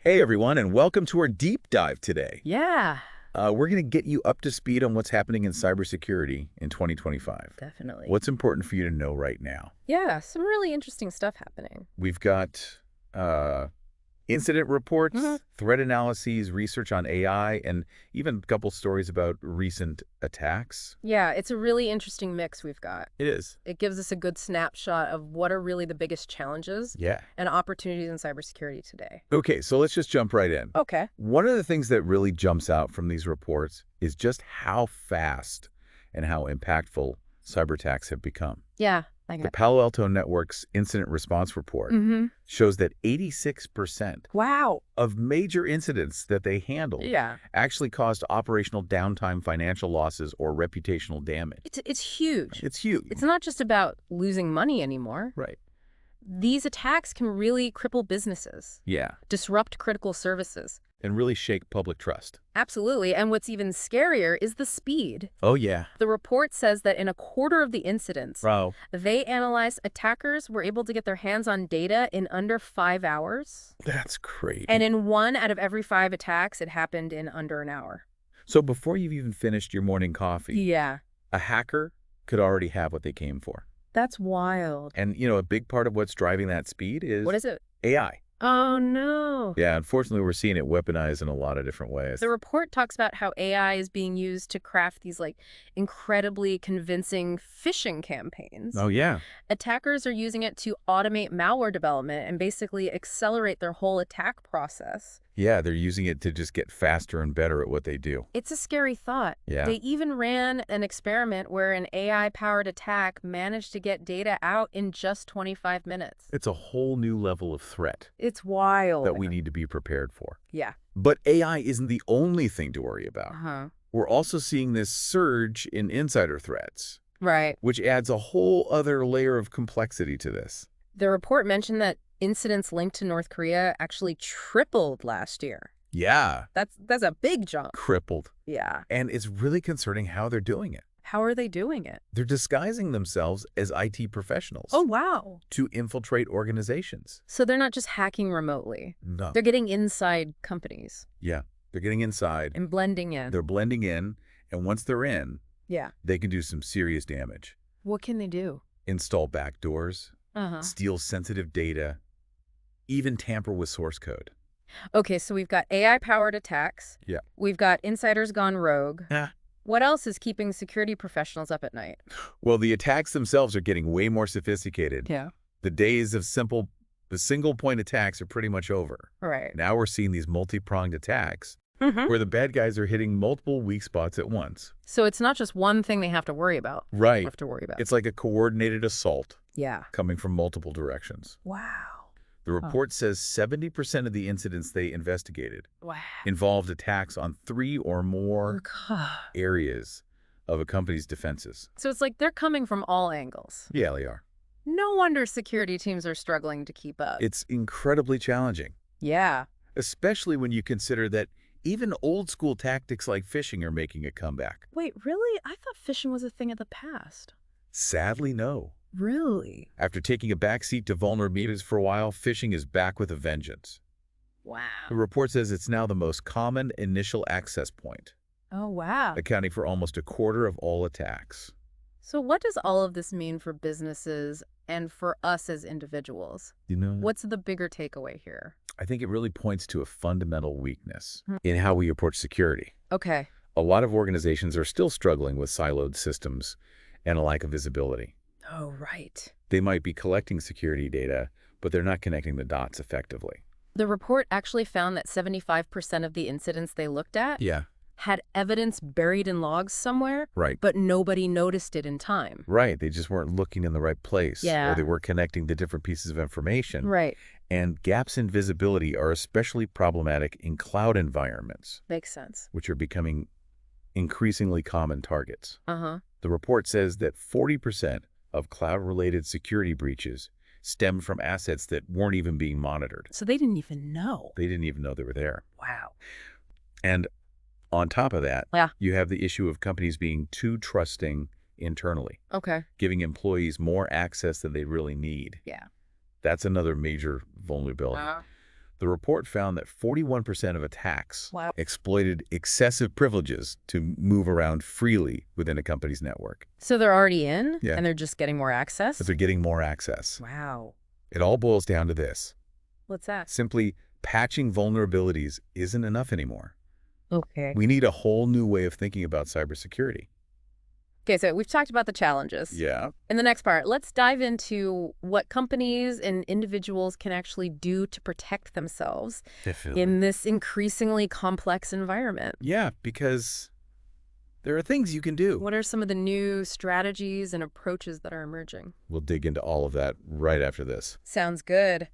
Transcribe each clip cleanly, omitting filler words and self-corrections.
Hey everyone, and welcome to our deep dive today. Yeah, We're going to get you up to speed on what's happening in cybersecurity in 2025. definitely. What's important for you to know right now? Yeah, some really interesting stuff happening. We've got incident reports, Mhm. threat analyses, research on AI, and even a couple stories about recent attacks. Yeah, it's a really interesting mix we've got. It is. It gives us a good snapshot of what are really the biggest challenges Yeah. and opportunities in cybersecurity today. Okay, so let's just jump right in. Okay. One of the things that really jumps out from these reports is just how fast and how impactful cyber attacks have become. Yeah, I The got Palo Alto Network's incident response report Mm-hmm. shows that 86% Wow. of major incidents that they handled Yeah. actually caused operational downtime, financial losses, or reputational damage. It's huge. It's huge. It's not just about losing money anymore. Right. These attacks can really cripple businesses, Yeah. disrupt critical services. And really shake public trust. Absolutely. And what's even scarier is the speed. Oh, yeah. The report says that in a quarter of the incidents, Bro. they analyzed attackers were able to get their hands on data in under 5 hours. That's crazy. And in 1 out of every 5 attacks, it happened in under an hour. So before you've even finished your morning coffee, Yeah. a hacker could already have what they came for. That's wild. And, a big part of what's driving that speed is What is it? AI. Oh, no. Yeah, unfortunately, we're seeing it weaponized in a lot of different ways. The report talks about how AI is being used to craft these incredibly convincing phishing campaigns. Oh, yeah. Attackers are using it to automate malware development and basically accelerate their whole attack process. Yeah, they're using it to just get faster and better at what they do. It's a scary thought. Yeah. They even ran an experiment where an AI-powered attack managed to get data out in just 25 minutes. It's a whole new level of threat It's wild. that we need to be prepared for. Yeah. But AI isn't the only thing to worry about. Uh-huh. We're also seeing this surge in insider threats, Right. which adds a whole other layer of complexity to this. The report mentioned that incidents linked to North Korea actually tripled last year. Yeah. That's a big jump. Crippled. Yeah. And it's really concerning how they're doing it. How are they doing it? They're disguising themselves as IT professionals Oh, wow. to infiltrate organizations. So they're not just hacking remotely. No. They're getting inside companies Yeah. They're getting inside. and blending in. They're blending in. And once they're in, Yeah. they can do some serious damage. What can they do? Install backdoors, Uh-huh. steal sensitive data, even tamper with source code. Okay, so we've got AI-powered attacks. Yeah. We've got insiders gone rogue. Yeah. What else is keeping security professionals up at night? Well, the attacks themselves are getting way more sophisticated. Yeah. The days of the single-point attacks are pretty much over. Right. Now we're seeing these multi-pronged attacks Mm-hmm. where the bad guys are hitting multiple weak spots at once. So it's not just one thing they have to worry about. Right. Have to worry about. It's like a coordinated assault Yeah. coming from multiple directions. Wow. The report says 70% of the incidents they investigated Wow. involved attacks on 3 or more God. areas of a company's defenses. So it's like they're coming from all angles. Yeah, they are. No wonder security teams are struggling to keep up. It's incredibly challenging, Yeah. especially when you consider that even old-school tactics like phishing are making a comeback. Wait, really? I thought phishing was a thing of the past. Sadly, no. Really? After taking a backseat to vulnerabilities for a while, phishing is back with a vengeance. Wow. The report says it's now the most common initial access point, Oh, wow. accounting for almost a quarter of all attacks. So what does all of this mean for businesses and for us as individuals? What's the bigger takeaway here? I think it really points to a fundamental weakness Hmm. in how we approach security. Okay. A lot of organizations are still struggling with siloed systems and a lack of visibility. Oh, right. They might be collecting security data, but they're not connecting the dots effectively. The report actually found that 75% of the incidents they looked at Yeah, had evidence buried in logs somewhere, right. but nobody noticed it in time. Right, they just weren't looking in the right place. Yeah. Or they weren't connecting the different pieces of information. Right. And gaps in visibility are especially problematic in cloud environments, Makes sense. which are becoming increasingly common targets. Uh-huh. The report says that 40% of cloud-related security breaches stemmed from assets that weren't even being monitored. So they didn't even know. They didn't even know they were there. Wow. And on top of that, Yeah. you have the issue of companies being too trusting internally, Okay. giving employees more access than they really need. Yeah. That's another major vulnerability. The report found that 41% of attacks Wow. exploited excessive privileges to move around freely within a company's network. So they're already in, Yeah. and they're just getting more access? But they're getting more access. Wow. It all boils down to this. What's that? Simply patching vulnerabilities isn't enough anymore. Okay. We need a whole new way of thinking about cybersecurity. Okay, so we've talked about the challenges. Yeah. In the next part, let's dive into what companies and individuals can actually do to protect themselves in this increasingly complex environment. Yeah, because there are things you can do. What are some of the new strategies and approaches that are emerging? We'll dig into all of that right after this. Sounds good.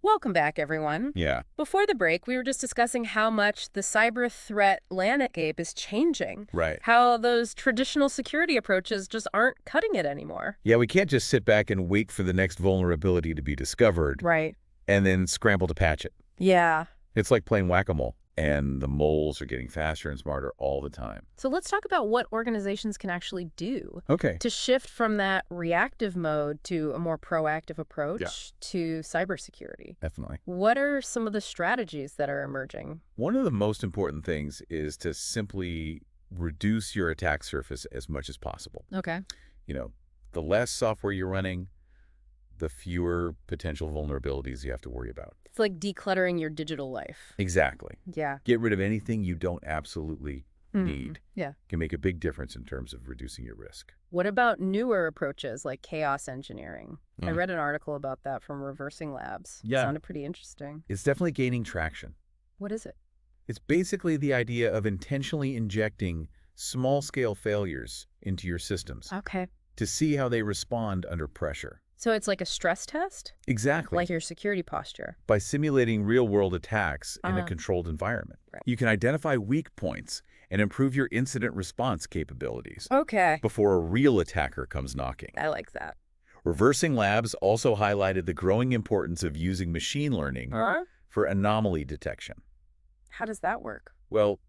Welcome back, everyone. Yeah. Before the break, we were just discussing how much the cyber threat landscape is changing. Right. How those traditional security approaches just aren't cutting it anymore. Yeah, we can't just sit back and wait for the next vulnerability to be discovered Right. and then scramble to patch it. Yeah. It's like playing whack-a-mole, and the moles are getting faster and smarter all the time. So let's talk about what organizations can actually do Okay. to shift from that reactive mode to a more proactive approach to cybersecurity. Definitely. What are some of the strategies that are emerging? One of the most important things is to simply reduce your attack surface as much as possible. Okay. You know, the less software you're running, the fewer potential vulnerabilities you have to worry about. It's like decluttering your digital life. Exactly. Yeah. Get rid of anything you don't absolutely need. Yeah. Can make a big difference in terms of reducing your risk. What about newer approaches like chaos engineering? I Mm. read an article about that from Reversing Labs. Yeah. Sounded pretty interesting. It's definitely gaining traction. What is it? It's basically the idea of intentionally injecting small-scale failures into your systems Okay. to see how they respond under pressure. So it's like a stress test? Exactly. Like your security posture. By simulating real-world attacks in a Uh-huh. controlled environment. Right. You can identify weak points and improve your incident response capabilities Okay. before a real attacker comes knocking. I like that. Reversing Labs also highlighted the growing importance of using machine learning for anomaly detection. How does that work? Well,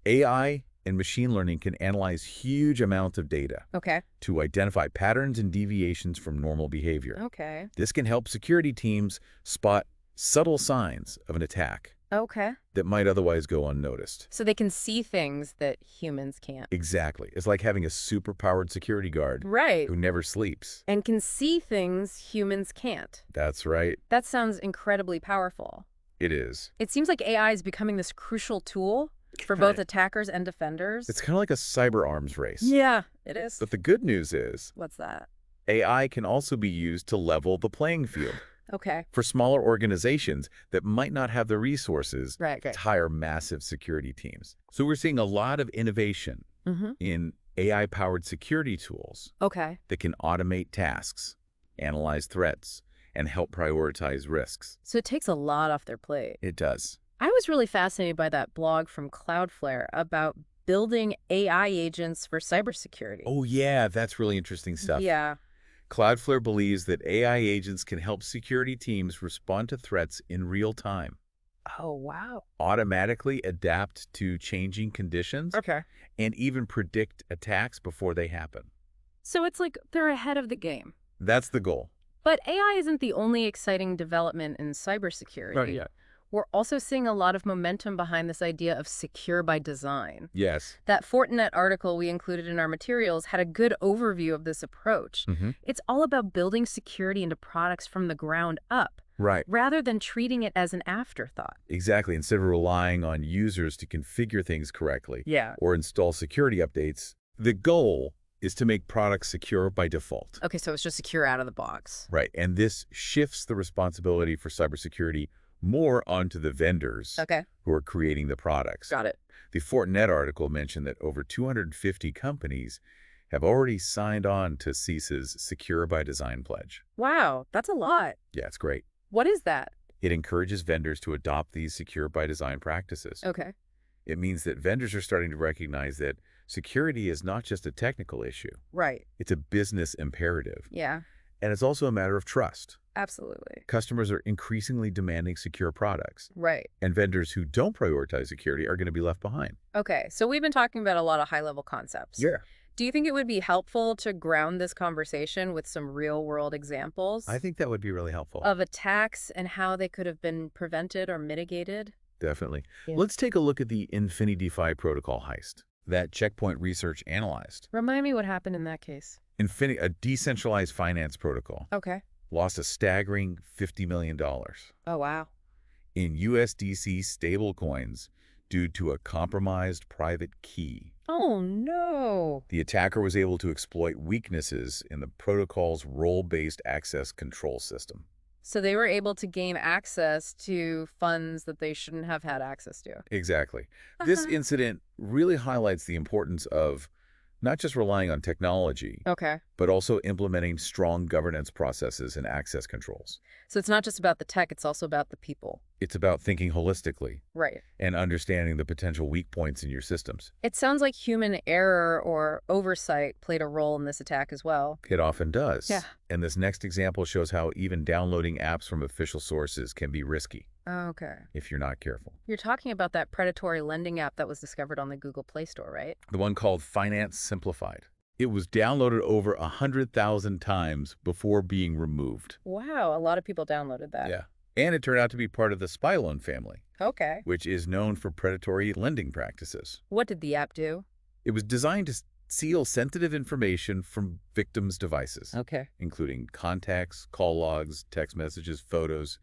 AI and machine learning can analyze huge amounts of data Okay. to identify patterns and deviations from normal behavior. Okay. This can help security teams spot subtle signs of an attack Okay. that might otherwise go unnoticed. So they can see things that humans can't. Exactly. It's like having a super-powered security guard Right. who never sleeps. And can see things humans can't. That's right. That sounds incredibly powerful. It is. It seems like AI is becoming this crucial tool for both attackers and defenders. It's kind of like a cyber arms race. Yeah, it is. But the good news is What's that? AI can also be used to level the playing field Okay. for smaller organizations that might not have the resources Right. to hire massive security teams. So we're seeing a lot of innovation in AI-powered security tools Okay. that can automate tasks, analyze threats, and help prioritize risks. So it takes a lot off their plate. It does. I was really fascinated by that blog from Cloudflare about building AI agents for cybersecurity. Oh, yeah, that's really interesting stuff. Yeah. Cloudflare believes that AI agents can help security teams respond to threats in real time, Oh, wow. automatically adapt to changing conditions, Okay. and even predict attacks before they happen. So it's like they're ahead of the game. That's the goal. But AI isn't the only exciting development in cybersecurity. We're also seeing a lot of momentum behind this idea of secure by design. Yes. That Fortinet article we included in our materials had a good overview of this approach. It's all about building security into products from the ground up, Right. rather than treating it as an afterthought. Exactly. Instead of relying on users to configure things correctly or install security updates, the goal is to make products secure by default. Okay, so it's just secure out of the box. Right. And this shifts the responsibility for cybersecurity more onto the vendors who are creating the products. Got it. The Fortinet article mentioned that over 250 companies have already signed on to CISA's Secure by Design pledge. Wow, that's a lot. Yeah, it's great. What is that? It encourages vendors to adopt these Secure by Design practices. Okay. It means that vendors are starting to recognize that security is not just a technical issue. Right. It's a business imperative. Yeah, And it's also a matter of trust. absolutely. Customers are increasingly demanding secure products, Right. and vendors who don't prioritize security are going to be left behind. Okay, so we've been talking about a lot of high-level concepts. Do you think it would be helpful to ground this conversation with some real-world examples I think that would be really helpful. of attacks and how they could have been prevented or mitigated? Definitely. Yeah. Let's take a look at the DeFi protocol heist that Checkpoint Research analyzed. Remind me what happened in that case. A decentralized finance protocol, Okay. lost a staggering $50 million Oh, wow. in USDC stablecoins due to a compromised private key. Oh, no. The attacker was able to exploit weaknesses in the protocol's role-based access control system. So they were able to gain access to funds that they shouldn't have had access to. Exactly. This incident really highlights the importance of not just relying on technology, Okay. but also implementing strong governance processes and access controls. So it's not just about the tech, it's also about the people. It's about thinking holistically Right. and understanding the potential weak points in your systems. It sounds like human error or oversight played a role in this attack as well. It often does. Yeah. And this next example shows how even downloading apps from official sources can be risky Okay. if you're not careful. You're talking about that predatory lending app that was discovered on the Google Play Store, right? The one called Finance Simplified. It was downloaded over 100,000 times before being removed. Wow, a lot of people downloaded that. Yeah. And it turned out to be part of the spy loan family, Okay. which is known for predatory lending practices. What did the app do? It was designed to steal sensitive information from victims' devices, Okay. including contacts, call logs, text messages, photos,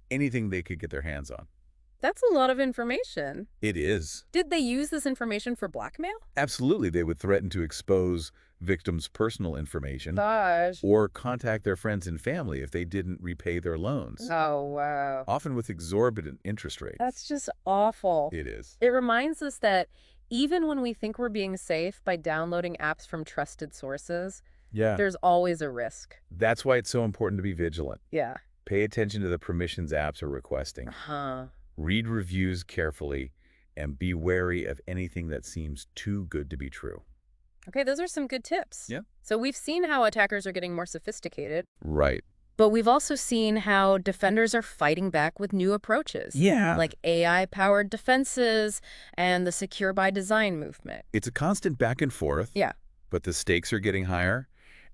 anything they could get their hands on. That's a lot of information. It is. Did they use this information for blackmail? Absolutely. They would threaten to expose victims' personal information Gosh. or contact their friends and family if they didn't repay their loans, Oh, wow. often with exorbitant interest rates. That's just awful. It is. It reminds us that even when we think we're being safe by downloading apps from trusted sources, Yeah. there's always a risk. That's why it's so important to be vigilant. Yeah. Pay attention to the permissions apps are requesting. Huh. Read reviews carefully and be wary of anything that seems too good to be true. Okay, those are some good tips. Yeah. So we've seen how attackers are getting more sophisticated, Right. but we've also seen how defenders are fighting back with new approaches. Yeah. Like AI-powered defenses and the secure by design movement. It's a constant back and forth. Yeah. But the stakes are getting higher,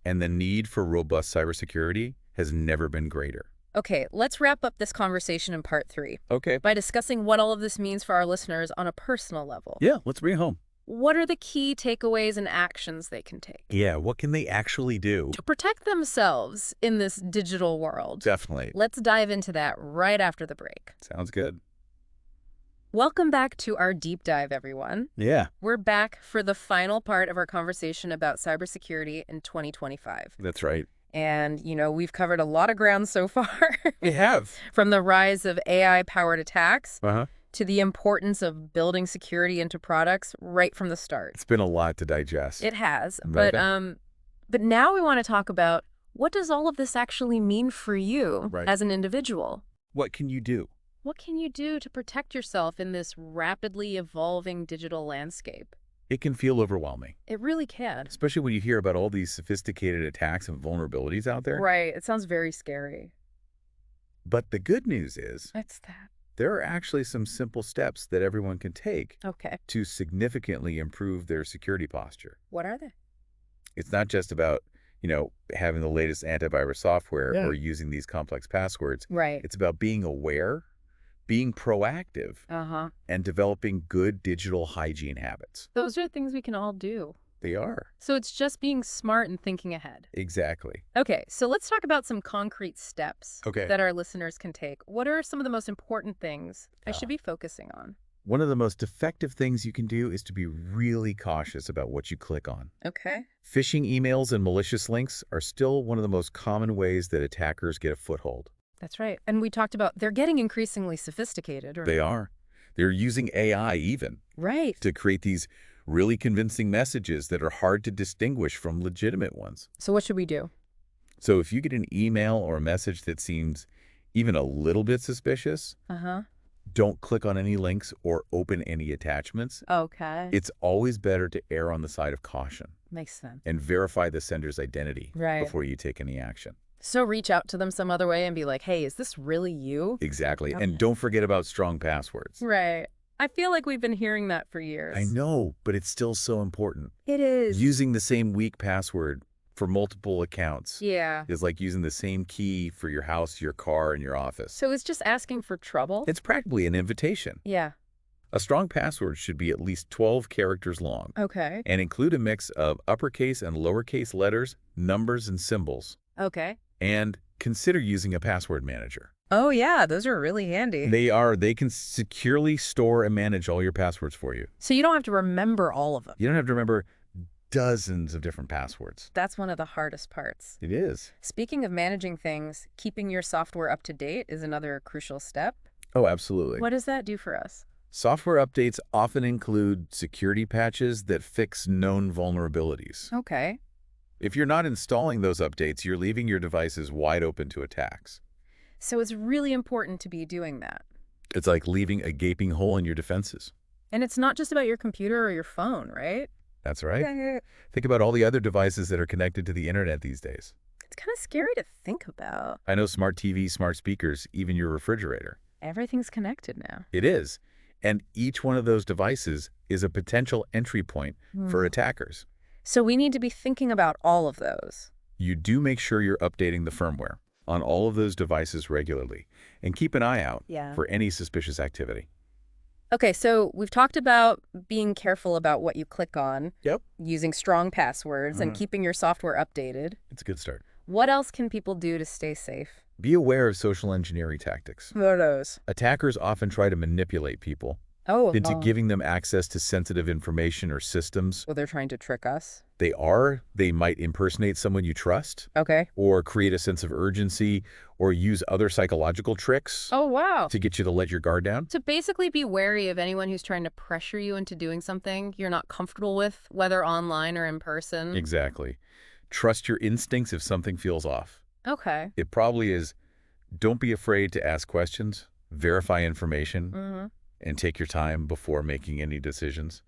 and the need for robust cybersecurity has never been greater. Okay, let's wrap up this conversation in part 3 Okay. by discussing what all of this means for our listeners on a personal level. Yeah, let's bring it home. What are the key takeaways and actions they can take Yeah, what can they actually do? to protect themselves in this digital world? Definitely. Let's dive into that right after the break. Sounds good. Welcome back to our deep dive, everyone. Yeah, We're back for the final part of our conversation about cybersecurity in 2025. that's right. And, we've covered a lot of ground so far. We have. From the rise of AI-powered attacks Uh-huh. to the importance of building security into products right from the start. It's been a lot to digest. It has. Right. But now we want to talk about what does all of this actually mean for you Right. as an individual? What can you do? What can you do to protect yourself in this rapidly evolving digital landscape? It can feel overwhelming, It really can. especially when you hear about all these sophisticated attacks and vulnerabilities out there. Right. It sounds very scary. But the good news is What's that? there are actually some simple steps that everyone can take Okay. to significantly improve their security posture. What are they? It's not just about, having the latest antivirus software Yeah. or using these complex passwords. Right. It's about being aware, being proactive, Uh-huh. and developing good digital hygiene habits. Those are things we can all do. They are. So it's just being smart and thinking ahead. Exactly. Okay, so let's talk about some concrete steps Okay. that our listeners can take. What are some of the most important things I should be focusing on? One of the most effective things you can do is to be really cautious about what you click on. Okay. Phishing emails and malicious links are still one of the most common ways that attackers get a foothold. That's right. And we talked about they're getting increasingly sophisticated. They are. They're using AI even Right. to create these really convincing messages that are hard to distinguish from legitimate ones. So what should we do? So if you get an email or a message that seems even a little bit suspicious, Uh-huh. don't click on any links or open any attachments. Okay. It's always better to err on the side of caution Makes sense. and verify the sender's identity Right. before you take any action. So reach out to them some other way and be like, hey, is this really you? Exactly. Okay. And don't forget about strong passwords. Right. I feel like we've been hearing that for I years. know, but it's still so important. It is. Using the same weak password for multiple accounts Yeah. is like using the same key for your house, your car, and your office. So it's just asking for trouble? It's practically an invitation. Yeah. A strong password should be at least 12 characters long. Okay. And include a mix of uppercase and lowercase letters, numbers, and symbols. Okay. And consider using a password manager. Oh, yeah. Those are really handy. They can securely store and manage all your passwords for you. So you don't have to remember all of them. You don't have to remember dozens of different passwords. That's one of the hardest parts. It is. Speaking of managing things, keeping your software up to date is another crucial step. Oh, absolutely. What does that do for us? Software updates often include security patches that fix known vulnerabilities. Okay. If you're not installing those updates, you're leaving your devices wide open to attacks. So it's really important to be doing that. It's like leaving a gaping hole in your defenses. And it's not just about your computer or your phone, right? That's right. Think about all the other devices that are connected to the internet these days. It's kind of scary to think about. I know smart TVs, smart speakers, even your refrigerator. Everything's connected now. It is. And each one of those devices is a potential entry point for attackers. So we need to be thinking about all of those. You do make sure you're updating the firmware on all of those devices regularly and keep an eye out for any suspicious activity. Okay, so we've talked about being careful about what you click on, Yep. using strong passwords, and keeping your software updated. It's a good start. What else can people do to stay safe? Be aware of social engineering tactics. What are those? Attackers often try to manipulate people into giving them access to sensitive information or systems. Well, they're trying to trick us. They might impersonate someone you trust. Okay. Or create a sense of urgency, or use other psychological tricks Oh, wow. to get you to let your guard down. So basically be wary of anyone who's trying to pressure you into doing something you're not comfortable with, whether online or in person. Exactly. Trust your instincts if something feels off. Okay. It probably is. Don't be afraid to ask questions, verify information, and take your time before making any decisions,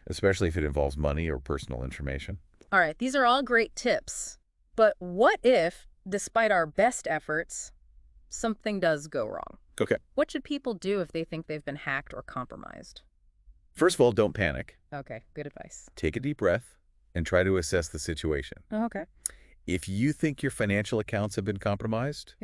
especially if it involves money or personal information. All right, these are all great tips. But what if, despite our best efforts, something does go wrong? Okay. What should people do if they think they've been hacked or compromised? First of all, don't panic. Okay, good advice. Take a deep breath and try to assess the situation. Okay. If you think your financial accounts have been compromised,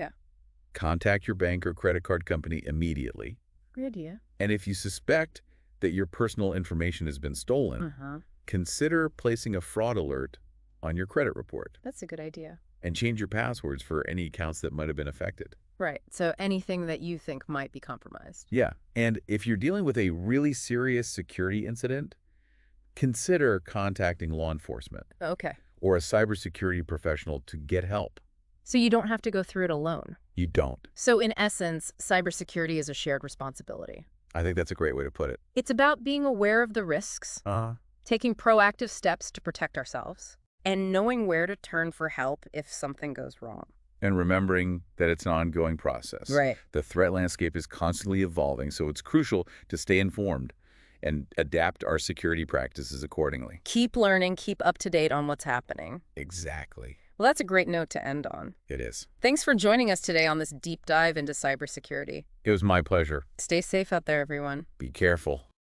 contact your bank or credit card company immediately. Good idea. And if you suspect that your personal information has been stolen, consider placing a fraud alert on your credit report. That's a good idea. And change your passwords for any accounts that might have been affected. Right. So anything that you think might be compromised. Yeah. And if you're dealing with a really serious security incident, consider contacting law enforcement. Okay. Or a cybersecurity professional to get help. So you don't have to go through it alone. You don't. So in essence, cybersecurity is a shared responsibility. I think that's a great way to put it. It's about being aware of the risks, taking proactive steps to protect ourselves, and knowing where to turn for help if something goes wrong. And remembering that it's an ongoing process. Right. The threat landscape is constantly evolving, so it's crucial to stay informed and adapt our security practices accordingly. Keep learning, keep up to date on what's happening. Exactly. Well, that's a great note to end on. It is. Thanks for joining us today on this deep dive into cybersecurity. It was my pleasure. Stay safe out there, everyone. Be careful.